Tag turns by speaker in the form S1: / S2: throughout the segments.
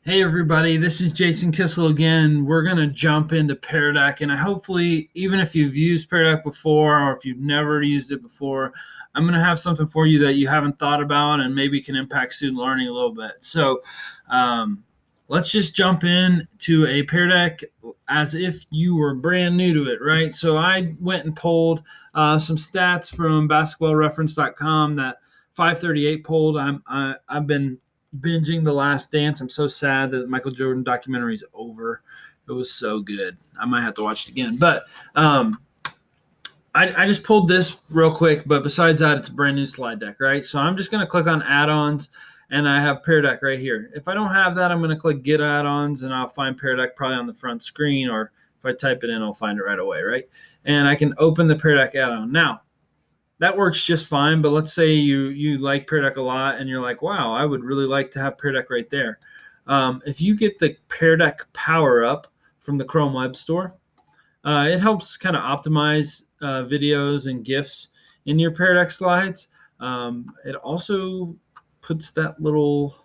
S1: Hey everybody, this is Jason Kissel again. We're going to jump into Pear Deck, and hopefully, even if you've used Pear Deck before or if you've never used it before, I'm going to have something for you that you haven't thought about and maybe can impact student learning a little bit. So um, let's just jump in to a Pear Deck as if you were brand new to it, right? So I went and pulled some stats from basketballreference.com that 538 pulled. I've been binging The Last Dance. I'm so sad that the Michael Jordan documentary is over. It was so good. I might have to watch it again. But I just pulled this real quick. But besides that, it's a brand new slide deck, right? So I'm just going to click on add-ons, and I have Pear Deck right here. If I don't have that, I'm going to click Get Add-ons, and I'll find Pear Deck probably on the front screen, or if I type it in, I'll find it right away, right? And I can open the Pear Deck add-on. Now, that works just fine, but let's say you like Pear Deck a lot and you're like, wow, I would really like to have Pear Deck right there. If you get the Pear Deck Power Up from the Chrome Web Store, it helps kind of optimize videos and GIFs in your Pear Deck slides. It also puts that little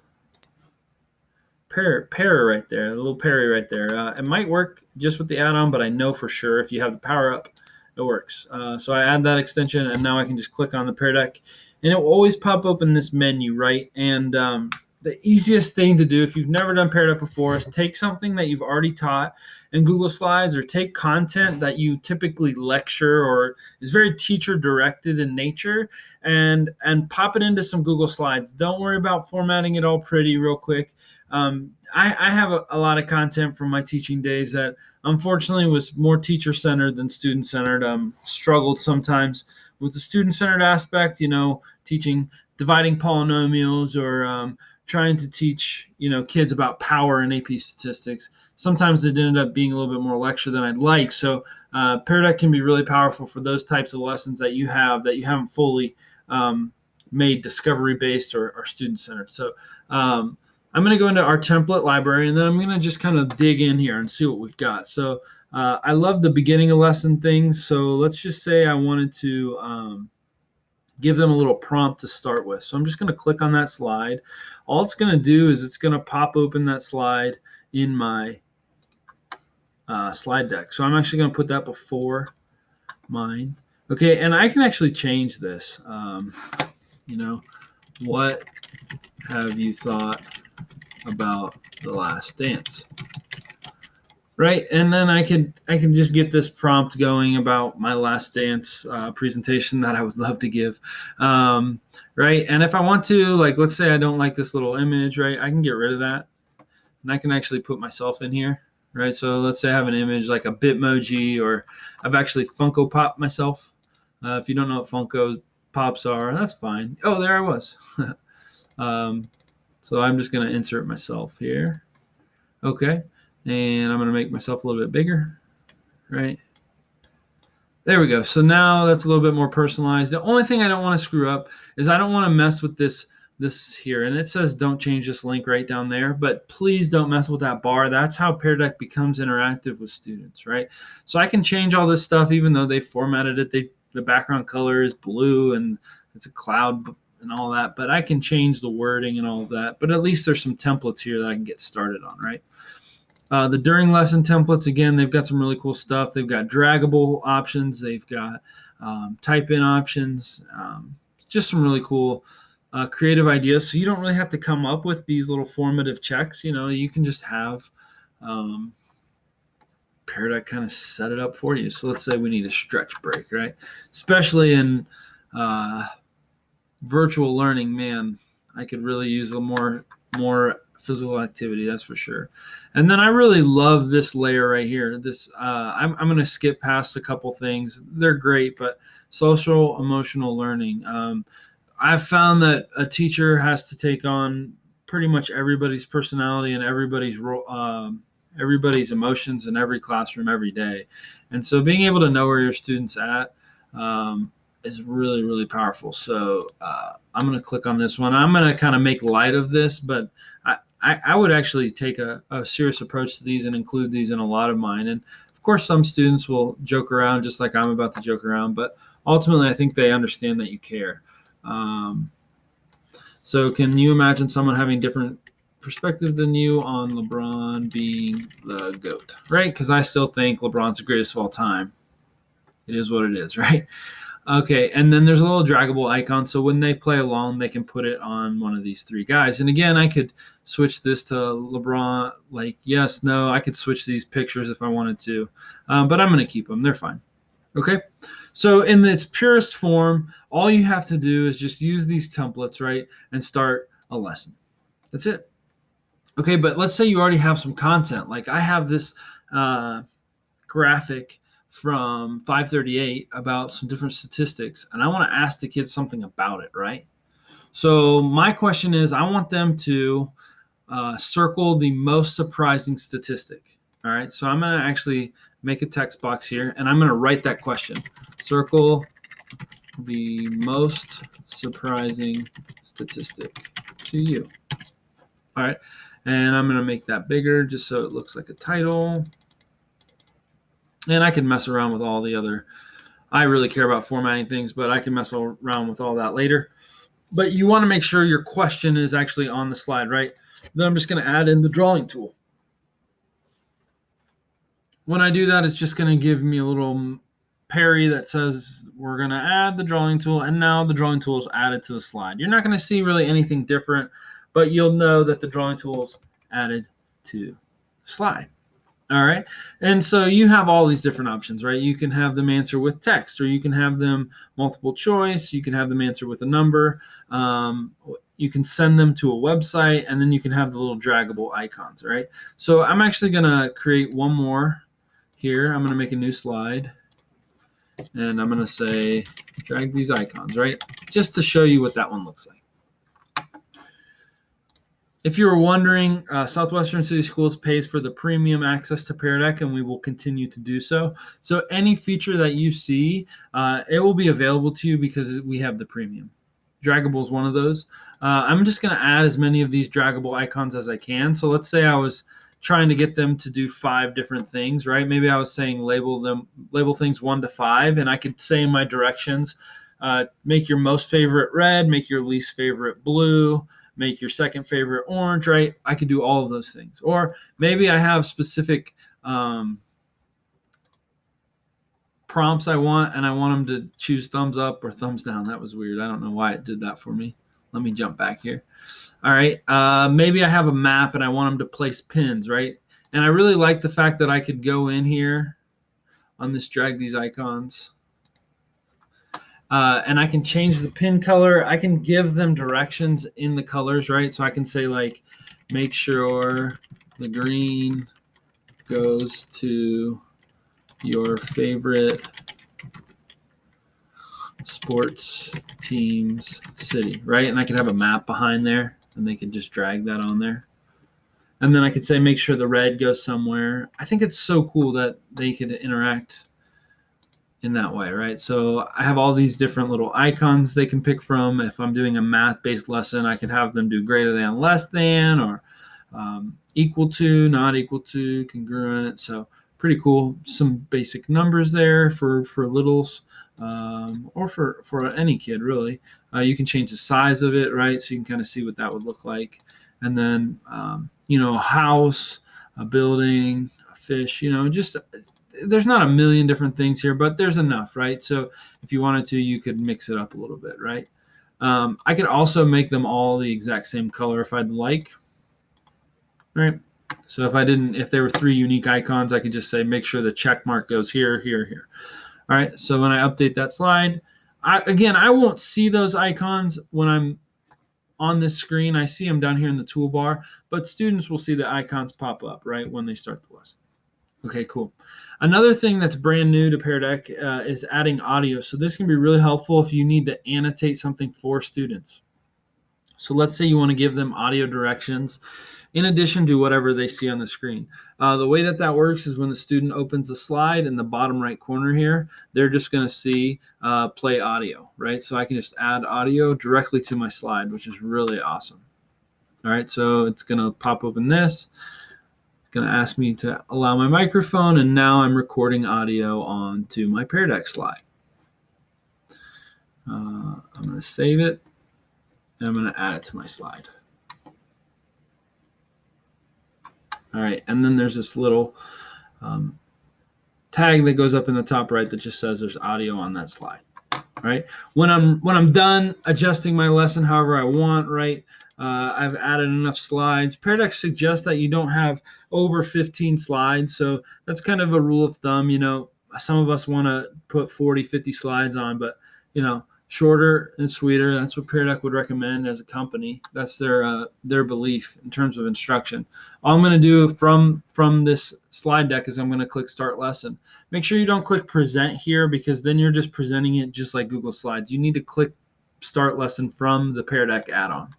S1: pair right there, the little Perry right there. It might work just with the add-on, but I know for sure if you have the Power Up, it works. So I add that extension, and now I can just click on the Pear Deck, and it will always pop up in this menu, right? And the easiest thing to do if you've never done Pear Deck before is take something that you've already taught in Google Slides, or take content that you typically lecture or is very teacher directed in nature, and pop it into some Google Slides. Don't worry about formatting it all pretty real quick. I have a lot of content from my teaching days that unfortunately was more teacher-centered than student-centered. Struggled sometimes with the student-centered aspect, teaching dividing polynomials, or trying to teach, kids about power in AP statistics. Sometimes it ended up being a little bit more lecture than I'd like. So Pear Deck can be really powerful for those types of lessons that you haven't fully made discovery-based or student-centered. So I'm going to go into our template library, and then I'm going to just kind of dig in here and see what we've got. So I love the beginning of lesson things. So let's just say I wanted to give them a little prompt to start with. So I'm just going to click on that slide. All it's going to do is it's going to pop open that slide in my slide deck. So I'm actually going to put that before mine. Okay, and I can actually change this. What have you thought about The Last Dance? Right, and then I can just get this prompt going about my Last Dance presentation that I would love to give, right? And if I want to, like, let's say I don't like this little image, right? I can get rid of that, and I can actually put myself in here, right? So let's say I have an image like a Bitmoji, or I've actually Funko Pop myself. If you don't know what Funko Pops are, that's fine. Oh, there I was. So I'm just going to insert myself here. Okay. And I'm going to make myself a little bit bigger, right? There we go. So now that's a little bit more personalized. The only thing I don't want to screw up is I don't want to mess with this here. And it says don't change this link right down there, but please don't mess with that bar. That's how Pear Deck becomes interactive with students, right? So I can change all this stuff even though they formatted it. The background color is blue and it's a cloud and all that, but I can change the wording and all of that. But at least there's some templates here that I can get started on, right? The during lesson templates, again, they've got some really cool stuff. They've got draggable options. They've got type-in options. Just some really cool creative ideas. So you don't really have to come up with these little formative checks. You can just have Pear Deck kind of set it up for you. So let's say we need a stretch break, right? Especially in virtual learning, man, I could really use a more physical activity, that's for sure. And then I really love this layer right here. This I'm going to skip past a couple things. They're great, but social emotional learning. I've found that a teacher has to take on pretty much everybody's personality and everybody's emotions in every classroom every day. And so being able to know where your student's at is really, really powerful. So I'm going to click on this one. I'm going to kind of make light of this, but I would actually take a serious approach to these and include these in a lot of mine. And of course, some students will joke around just like I'm about to joke around, but ultimately I think they understand that you care. So can you imagine someone having different perspective than you on LeBron being the GOAT, right? Because I still think LeBron's the greatest of all time. It is what it is, right? Okay, and then there's a little draggable icon, so when they play along, they can put it on one of these three guys. And again, I could switch this to LeBron, like yes, no. I could switch these pictures if I wanted to, but I'm going to keep them. They're fine. Okay, so in its purest form, all you have to do is just use these templates, right, and start a lesson. That's it. Okay, but let's say you already have some content. Like I have this graphic from 538 about some different statistics, and I want to ask the kids something about it, right? So my question is, I want them to circle the most surprising statistic. All right, so I'm going to actually make a text box here, and I'm going to write that question. Circle the most surprising statistic to you. All right, and I'm going to make that bigger just so it looks like a title. And I can mess around with all the other, I really care about formatting things, but I can mess around with all that later. But you want to make sure your question is actually on the slide, right? Then I'm just going to add in the drawing tool. When I do that, it's just going to give me a little parry that says we're going to add the drawing tool, and now the drawing tool is added to the slide. You're not going to see really anything different, but you'll know that the drawing tool is added to the slide. All right. And so you have all these different options, right? You can have them answer with text, or you can have them multiple choice. You can have them answer with a number. You can send them to a website, and then you can have the little draggable icons, right? So I'm actually going to create one more here. I'm going to make a new slide, and I'm going to say drag these icons, right? Just to show you what that one looks like. If you were wondering, Southwestern City Schools pays for the premium access to Pear Deck, and we will continue to do so. So any feature that you see, it will be available to you because we have the premium. Draggable is one of those. I'm just going to add as many of these draggable icons as I can. So let's say I was trying to get them to do 5 different things, right? Maybe I was saying label things 1 to 5, and I could say in my directions, make your most favorite red, make your least favorite blue, make your second favorite orange, right? I could do all of those things. Or maybe I have specific prompts I want, and I want them to choose thumbs up or thumbs down. That was weird. I don't know why it did that for me. Let me jump back here. All right. Maybe I have a map and I want them to place pins, right? And I really like the fact that I could go in here on this drag these icons. And I can change the pin color. I can give them directions in the colors, right? So I can say, like, make sure the green goes to your favorite sports team's city, right? And I could have a map behind there, and they could just drag that on there. And then I could say, make sure the red goes somewhere. I think it's so cool that they could interact in that way, right? So I have all these different little icons they can pick from. If I'm doing a math-based lesson, I could have them do greater than, less than, or equal to, not equal to, congruent. So pretty cool. Some basic numbers there for littles, or for any kid, really. You can change the size of it, right? So you can kind of see what that would look like. And then, a house, a building, a fish, just there's not a million different things here, but there's enough, right? So if you wanted to, you could mix it up a little bit, right? I could also make them all the exact same color if I'd like, right? So if there were 3 unique icons, I could just say, make sure the check mark goes here, here, here. All right, so when I update that slide, I won't see those icons when I'm on this screen. I see them down here in the toolbar, but students will see the icons pop up, right, when they start the lesson. Okay, cool. Another thing that's brand new to Pear Deck is adding audio. So this can be really helpful if you need to annotate something for students. So let's say you want to give them audio directions in addition to whatever they see on the screen. The way that works is when the student opens the slide in the bottom right corner here, they're just going to see play audio, right? So I can just add audio directly to my slide, which is really awesome. All right, so it's going to pop open this. Going to ask me to allow my microphone, and now I'm recording audio onto my Pear Deck slide. I'm going to save it, and I'm going to add it to my slide. All right, and then there's this little tag that goes up in the top right that just says there's audio on that slide. Right, when I'm done adjusting my lesson however I want, right, I've added enough slides. Pear Deck suggests that you don't have over 15 slides, so that's kind of a rule of thumb. Some of us want to put 40, 50 slides on, but shorter and sweeter. That's what Pear Deck would recommend as a company. That's their belief in terms of instruction. All I'm going to do from this slide deck is I'm going to click Start Lesson. Make sure you don't click Present here, because then you're just presenting it just like Google Slides. You need to click Start Lesson from the Pear Deck add-on.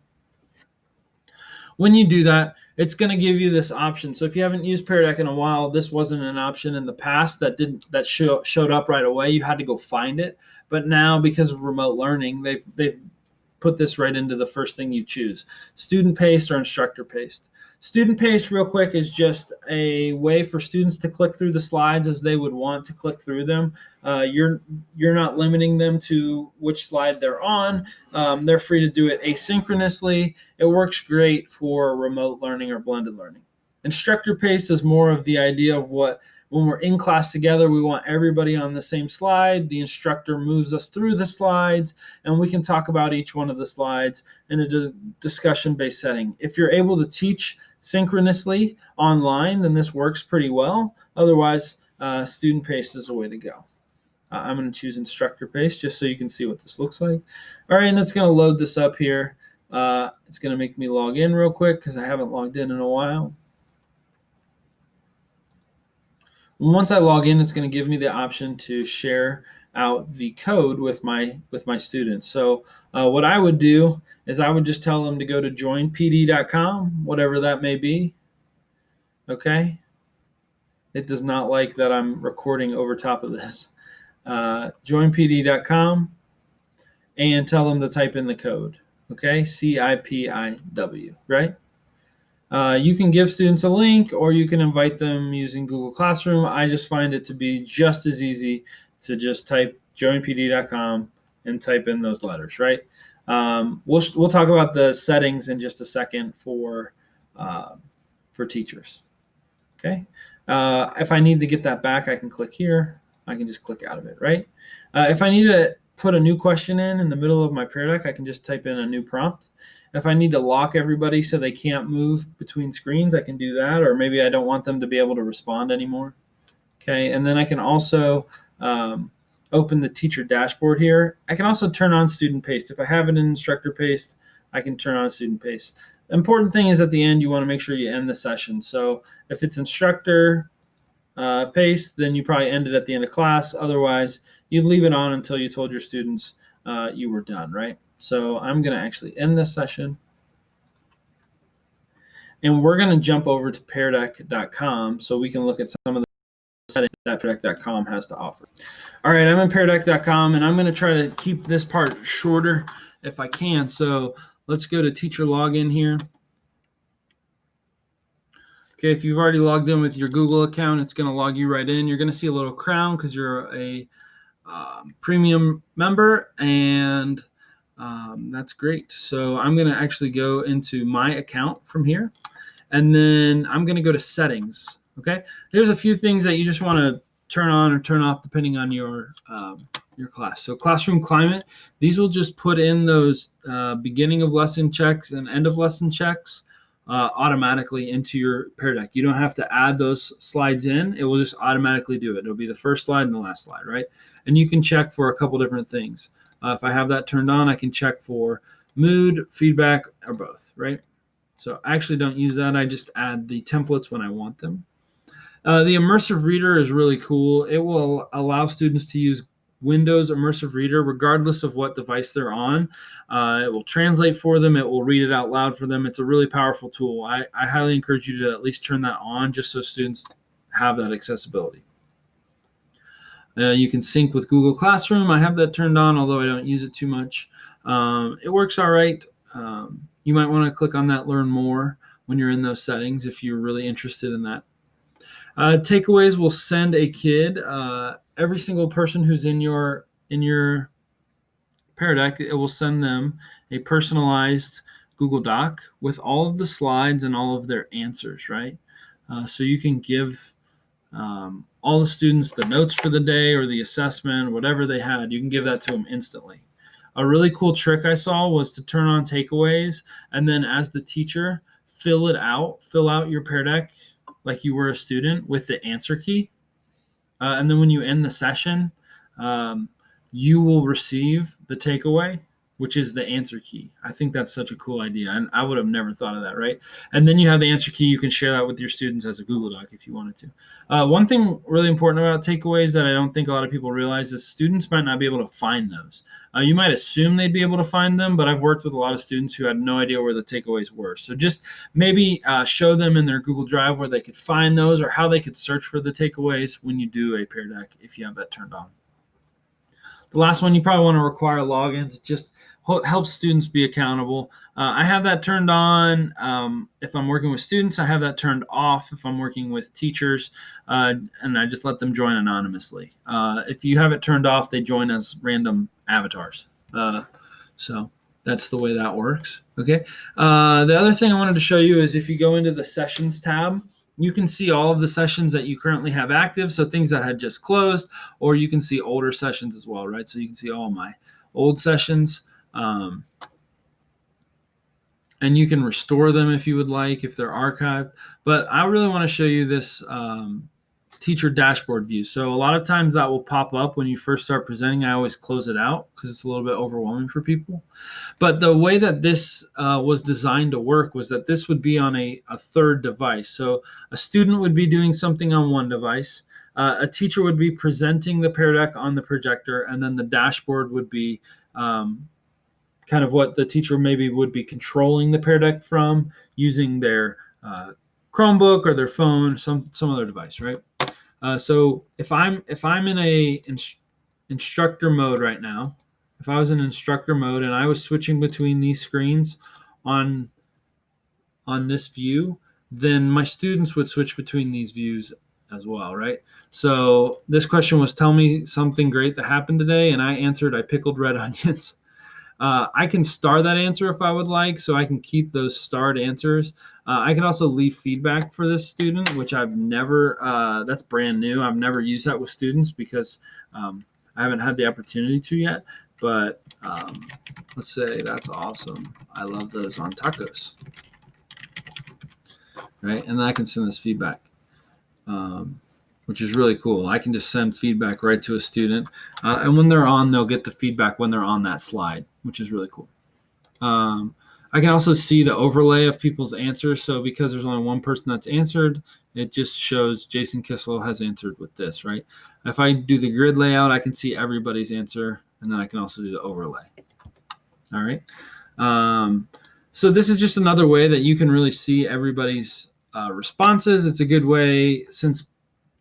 S1: When you do that, it's going to give you this option. So if you haven't used Pear Deck in a while, this wasn't an option in the past that showed up right away. You had to go find it. But now, because of remote learning, they've put this right into the first thing you choose: student paced or instructor paced. Student paced, real quick, is just a way for students to click through the slides as they would want to click through them. You're not limiting them to which slide they're on. They're free to do it asynchronously. It works great for remote learning or blended learning. Instructor paced is more of the idea of when we're in class together, we want everybody on the same slide. The instructor moves us through the slides, and we can talk about each one of the slides in a discussion-based setting. If you're able to teach synchronously online, then this works pretty well. Otherwise, student-paced is the way to go. I'm going to choose instructor-paced just so you can see what this looks like. All right, and it's going to load this up here. It's going to make me log in real quick because I haven't logged in a while. Once I log in, it's going to give me the option to share out the code with my students. So what I would do is I would just tell them to go to joinpd.com, whatever that may be. Okay. It does not like that I'm recording over top of this. Joinpd.com, and tell them to type in the code. Okay, CIPIW, right? You can give students a link, or you can invite them using Google Classroom. I just find it to be just as easy to just type joinpd.com and type in those letters, right? We'll talk about the settings in just a second for teachers. Okay. If I need to get that back, I can click here. I can just click out of it, right? If I need to put a new question in the middle of my Pear Deck, I can just type in a new prompt. If I need to lock everybody so they can't move between screens, I can do that. Or maybe I don't want them to be able to respond anymore. Okay, and then I can also open the teacher dashboard here. I can also turn on student paced. If I have it in instructor paced, I can turn on student paced. The important thing is at the end, you want to make sure you end the session. So if it's instructor paced, then you probably end it at the end of class. Otherwise, you'd leave it on until you told your students you were done, right? So I'm going to actually end this session. And we're going to jump over to peardeck.com so we can look at some of the settings that peardeck.com has to offer. All right, I'm in peardeck.com, and I'm going to try to keep this part shorter if I can. So let's go to teacher login here. Okay, if you've already logged in with your Google account, it's going to log you right in. You're going to see a little crown because you're a premium member, and that's great. So I'm going to actually go into my account from here, and then I'm going to go to settings. Okay, there's a few things that you just want to turn on or turn off depending on your class. So classroom climate, these will just put in those beginning of lesson checks and end of lesson checks automatically into your Pear Deck. You don't have to add those slides in. It will just automatically do it. It'll be the first slide and the last slide, right? And you can check for a couple different things. If I have that turned on, I can check for mood, feedback, or both, right? So I actually don't use that. I just add the templates when I want them. The immersive reader is really cool. It will allow students to use Windows Immersive Reader regardless of what device they're on. It will translate for them. It will read it out loud for them. It's a really powerful tool. I highly encourage you to at least turn that on just so students have that accessibility. You can sync with Google Classroom. I have that turned on, although I don't use it too much. It works all right. You might want to click on that Learn More when you're in those settings if you're really interested in that. Takeaways will send a kid, every single person who's in your Pear Deck, it will send them a personalized Google Doc with all of the slides and all of their answers, right? So you can give all the students the notes for the day or the assessment, whatever they had. You can give that to them instantly. A really cool trick I saw was to turn on takeaways, and then as the teacher, fill out your Pear Deck like you were a student with the answer key. And then when you end the session, um, you will receive the takeaway, which is the answer key. I think that's such a cool idea. And I would have never thought of that, right? And then you have the answer key. You can share that with your students as a Google Doc if you wanted to. One thing really important about takeaways that I don't think a lot of people realize is students might not be able to find those. You might assume they'd be able to find them, but I've worked with a lot of students who had no idea where the takeaways were. So just maybe show them in their Google Drive where they could find those or how they could search for the takeaways when you do a Pear Deck if you have that turned on. The last one, you probably want to require logins. Just helps students be accountable. I have that turned on if I'm working with students. I have that turned off if I'm working with teachers, and I just let them join anonymously. If you have it turned off, they join as random avatars. So that's the way that works. Okay. The other thing I wanted to show you is if you go into the Sessions tab, you can see all of the sessions that you currently have active, so things that had just closed, or you can see older sessions as well, right? So you can see all my old sessions, and you can restore them if you would like, if they're archived. But I really want to show you this teacher dashboard view. So a lot of times that will pop up when you first start presenting. I always close it out because it's a little bit overwhelming for people. But the way that this was designed to work was that this would be on a third device. So a student would be doing something on one device. A teacher would be presenting the Pear Deck on the projector, and then the dashboard would be kind of what the teacher maybe would be controlling the Pear Deck from using their Chromebook or their phone, some other device, right? So if I'm in a instructor mode right now, if I was in instructor mode and I was switching between these screens on this view, then my students would switch between these views as well, right? So this question was, tell me something great that happened today, and I answered, I pickled red onions. I can star that answer if I would like, so I can keep those starred answers. I can also leave feedback for this student, which I've never, that's brand new. I've never used that with students because I haven't had the opportunity to yet. But let's say that's awesome. I love those on tacos. Right? And then I can send this feedback. Which is really cool. I can just send feedback right to a student. And when they're on, they'll get the feedback when they're on that slide, which is really cool. I can also see the overlay of people's answers. So because there's only one person that's answered, it just shows Jason Kissel has answered with this, right? If I do the grid layout, I can see everybody's answer, and then I can also do the overlay. All right. So this is just another way that you can really see everybody's responses. It's a good way, since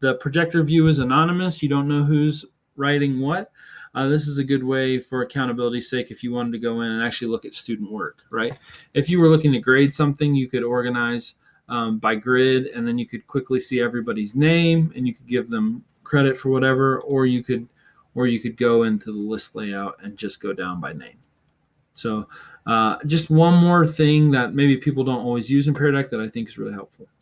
S1: the projector view is anonymous, you don't know who's writing what. This is a good way for accountability's sake if you wanted to go in and actually look at student work, right? If you were looking to grade something, you could organize by grid, and then you could quickly see everybody's name, and you could give them credit for whatever, or you could go into the list layout and just go down by name. So just one more thing that maybe people don't always use in Pear Deck that I think is really helpful.